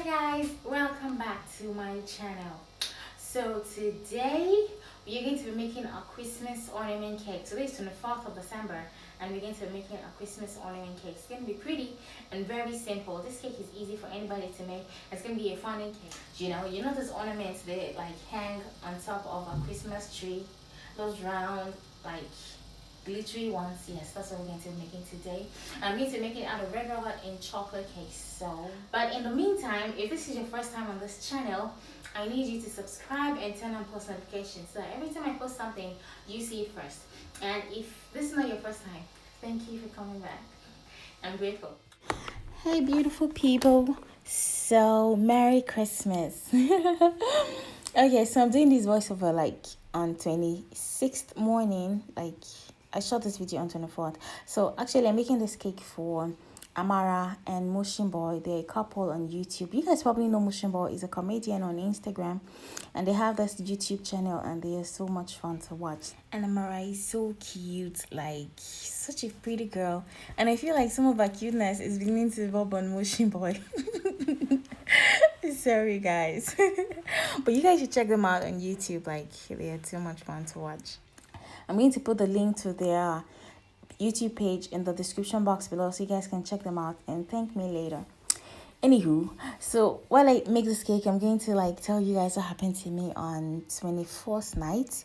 Guys, welcome back to my channel. So today we're going to be making a Christmas ornament cake. Today is 24th of December and we're going to be making a Christmas ornament cake. It's going to be pretty and very simple. This cake is easy for anybody to make. It's going to be a fun cake. You know those ornaments they like hang on top of a Christmas tree, those round like glittery ones. Yes, that's what we're going to be making today. I'm going to make it out of red velvet in chocolate cake. So but in the meantime, if this is your first time on this channel, I need you to subscribe and turn on post notifications so that every time I post something you see it first. And if this is not your first time, thank you for coming back. I'm grateful. Hey beautiful people, so Merry Christmas. Okay, so I'm doing this voiceover like on 26th morning. Like I shot this video on 24th. So actually I'm making this cake for Amara and Motion Boy. They're a couple on YouTube. You guys probably know Motion Boy is a comedian on Instagram, and they have this YouTube channel and they are so much fun to watch. And Amara is so cute, like such a pretty girl, and I feel like some of her cuteness is beginning to rub on Motion Boy. Sorry guys. But you guys should check them out on YouTube. Like they are too much fun to watch. I'm going to put the link to their YouTube page in the description box below so you guys can check them out and thank me later. Anywho, so while I make this cake, I'm going to like tell you guys what happened to me on 24th night.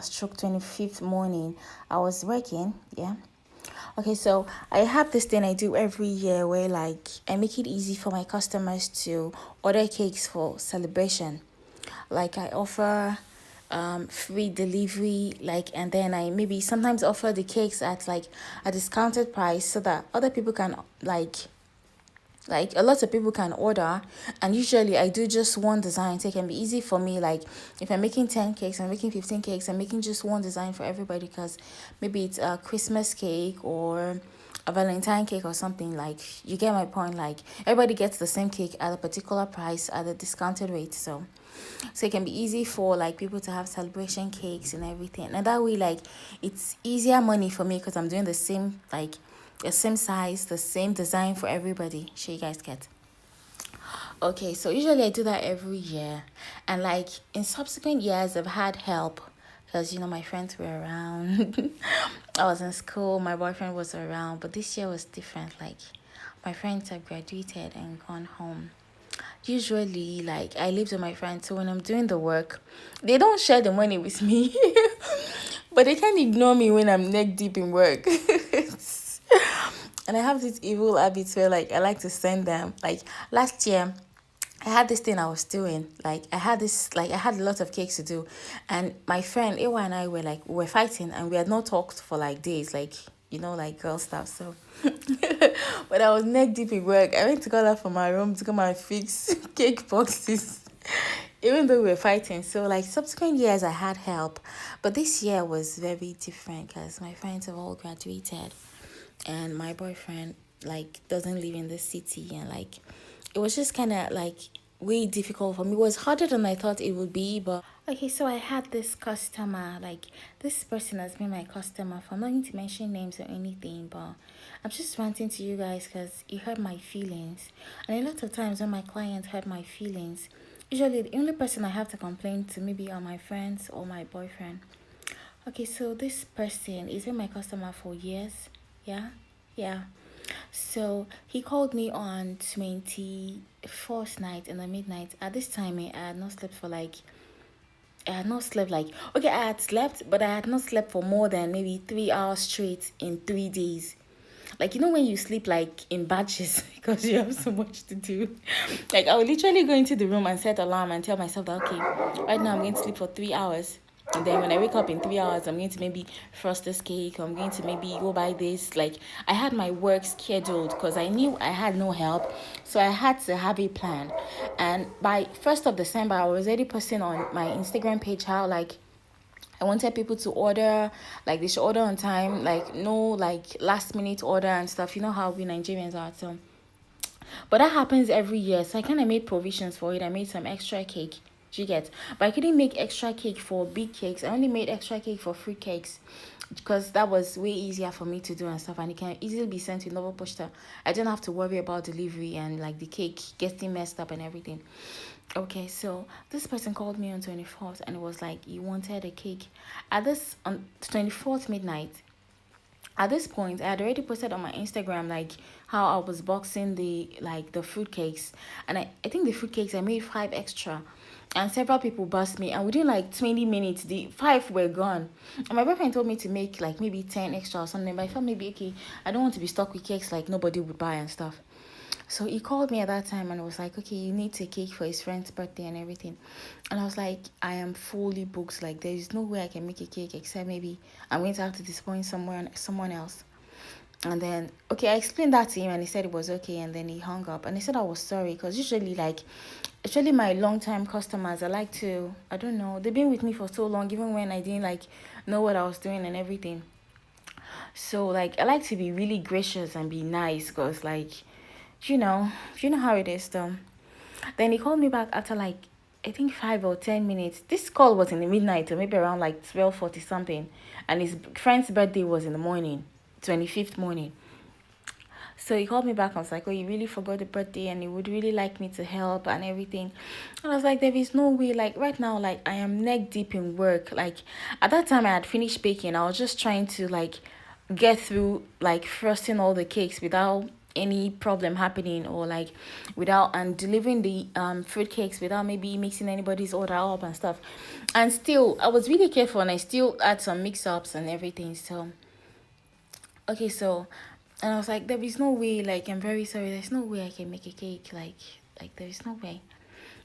Stroke 25th morning. I was working. Okay, so I have this thing I do every year where like I make it easy for my customers to order cakes for celebration. Like I offer free delivery, like, and then I maybe sometimes offer the cakes at like a discounted price so that other people can like a lot of people can order. And usually I do just one design, so it can be easy for me. Like if I'm making 10 cakes, I'm making 15 cakes, I'm making just one design for everybody, because maybe it's a Christmas cake or a Valentine cake or something. Like you get my point. Like everybody gets the same cake at a particular price at a discounted rate, so it can be easy for like people to have celebration cakes and everything. And that way, like it's easier money for me because I'm doing the same, like the same size, the same design for everybody. Sure you guys get. Okay, so usually I do that every year, and like in subsequent years I've had help because my friends were around. I was in school, my boyfriend was around, but this year was different. Like my friends have graduated and gone home. Usually like I live with my friends, so when I'm doing the work they don't share the money with me. But they can't ignore me when I'm neck deep in work. And I have this evil habit where like I like to send them. Like last year I had this thing I was doing. Like I had a lot of cakes to do, and my friend Ewa and I were fighting, and we had not talked for like days, like like girl stuff. So but I was neck deep in work. I went to call her from my room to come and fix cake boxes, even though we were fighting. So like subsequent years I had help, but this year was very different because my friends have all graduated and my boyfriend like doesn't live in the city, and like it was just kind of like way difficult for me. It was harder than I thought it would be. But okay, so I had this customer, like this person has been my customer for, I'm not going to mention names or anything, but I'm just ranting to you guys because it hurt my feelings. And a lot of times when my clients hurt my feelings, usually the only person I have to complain to maybe are my friends or my boyfriend. Okay, so this person is been my customer for years. Yeah. So he called me on 24th night in the midnight. At this time, I had not slept for like, okay, I had slept, but I had not slept for more than maybe 3 hours straight in 3 days. Like, when you sleep like in batches because you have so much to do. Like, I would literally go into the room and set alarm and tell myself that, okay, right now I'm going to sleep for 3 hours. And then when I wake up in 3 hours, I'm going to maybe frost this cake. Or I'm going to maybe go buy this. Like, I had my work scheduled because I knew I had no help. So I had to have a plan. And by 1st of December, I was already posting on my Instagram page how, like, I wanted people to order, like, they should order on time. Like, no, like, last minute order and stuff. You know how we Nigerians are, so. But that happens every year. So I kind of made provisions for it. I made some extra cake. Do you get? But I couldn't make extra cake for big cakes. I only made extra cake for fruit cakes because that was way easier for me to do and stuff, and it can easily be sent with Nova Posta. I don't have to worry about delivery and like the cake getting messed up and everything. Okay, so this person called me on 24th and it was like he wanted a cake at this on 24th midnight. At this point, I had already posted on my Instagram like how I was boxing the fruitcakes, and I think the fruitcakes I made five extra, and several people buzzed me, and within like 20 minutes the five were gone. And my boyfriend told me to make like maybe 10 extra or something, but I felt maybe okay, I don't want to be stuck with cakes like nobody would buy and stuff. So he called me at that time and was like, okay, you need to cake for his friend's birthday and everything. And I was like, I am fully booked. Like, there is no way I can make a cake except maybe I'm going to have to disappoint someone else. And then, okay, I explained that to him and he said it was okay. And then he hung up and he said I was sorry because usually, like, actually my long-time customers, I like to, I don't know, they've been with me for so long, even when I didn't, like, know what I was doing and everything. So, like, I like to be really gracious and be nice because, like, you know how it is though. Then he called me back after like I think 5 or 10 minutes. This call was in the midnight or maybe around like 12:40 something, and his friend's birthday was in the morning, 25th morning. So he called me back and was like, "Oh, you really forgot the birthday, and you would really like me to help and everything." And I was like, "There is no way. Like right now, like I am neck deep in work. Like at that time, I had finished baking. I was just trying to like get through like frosting all the cakes without any problem happening or like without and delivering the fruit cakes without maybe mixing anybody's order up and stuff. And still I was really careful and I still had some mix ups and everything. So okay, so and I was like, there is no way, like I'm very sorry, there's no way I can make a cake, like there is no way.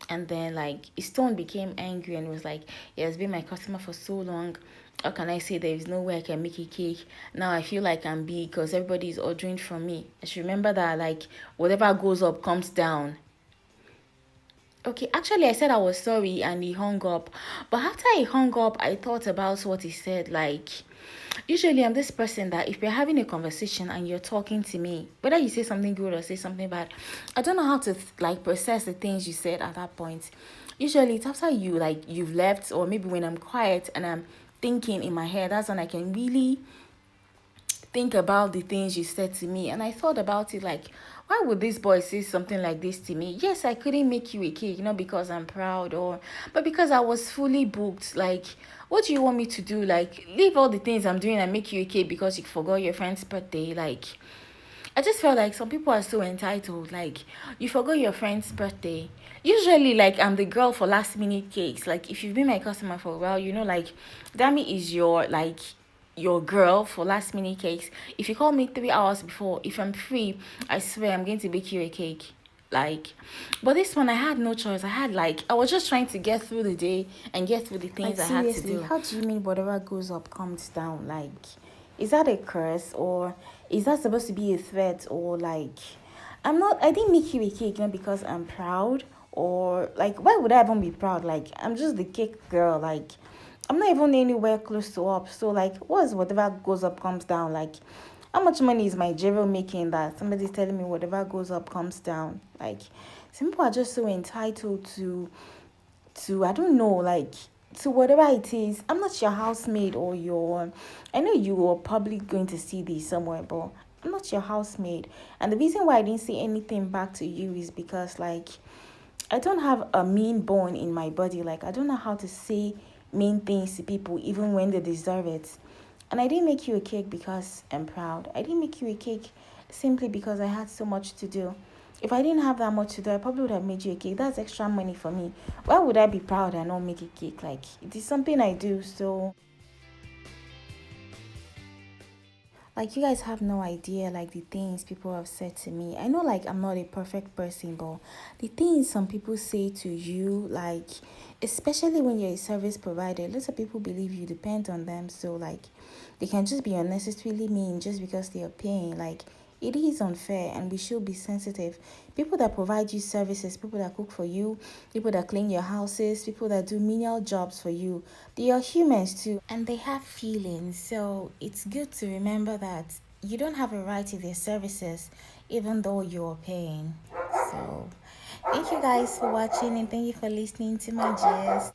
And then like his tone became angry and was like, he has been my customer for so long, how can I say there is no way I can make a cake? Now I feel like I'm big because everybody is ordering from me. I should remember that like whatever goes up comes down. Okay, actually, I said I was sorry and he hung up. But after he hung up, I thought about what he said. Like, usually I'm this person that if we're having a conversation and you're talking to me, whether you say something good or say something bad, I don't know how to like process the things you said at that point. Usually it's after you've left, or maybe when I'm quiet and I'm thinking in my head, that's when I can really think about the things you said to me. And I thought about it like, why would this boy say something like this to me? Yes, I couldn't make you a cake, not because I'm proud or but because I was fully booked. Like, what do you want me to do? Like, leave all the things I'm doing and make you a cake because you forgot your friend's birthday? Like, I just felt like some people are so entitled. Like, you forgot your friend's birthday. Usually, like, I'm the girl for last minute cakes. Like, if you've been my customer for a while, you know, like, Dami is your girl for last minute cakes. If you call me 3 hours before, if I'm free, I swear I'm going to bake you a cake. Like, but this one I had no choice. I was just trying to get through the day and get through the things I had to do. How do you mean whatever goes up comes down? Like, is that a curse or is that supposed to be a threat or like I didn't make you a cake not because I'm proud or like why would I even be proud? Like I'm just the cake girl, like I'm not even anywhere close to up. So like whatever goes up comes down? Like how much money is my Jero making that somebody's telling me whatever goes up comes down? Like some people are just so entitled to I don't know, like to whatever it is. I'm not your housemaid or your I know you are probably going to see this somewhere, but I'm not your housemaid. And the reason why I didn't say anything back to you is because like I don't have a mean bone in my body. Like I don't know how to say mean things to people even when they deserve it. And I didn't make you a cake because I'm proud. I didn't make you a cake simply because I had so much to do. If I didn't have that much to do, I probably would have made you a cake. That's extra money for me. Why would I be proud and not make a cake? Like, it is something I do. So, like, you guys have no idea, like, the things people have said to me. I know, like, I'm not a perfect person, but the things some people say to you, like, especially when you're a service provider, lots of people believe you depend on them. So, like, they can just be unnecessarily mean just because they are paying. Like, it is unfair and we should be sensitive. People that provide you services, people that cook for you, people that clean your houses, people that do menial jobs for you, they are humans too and they have feelings. So it's good to remember that you don't have a right to their services even though you're paying. So Thank you guys for watching and thank you for listening to my gist.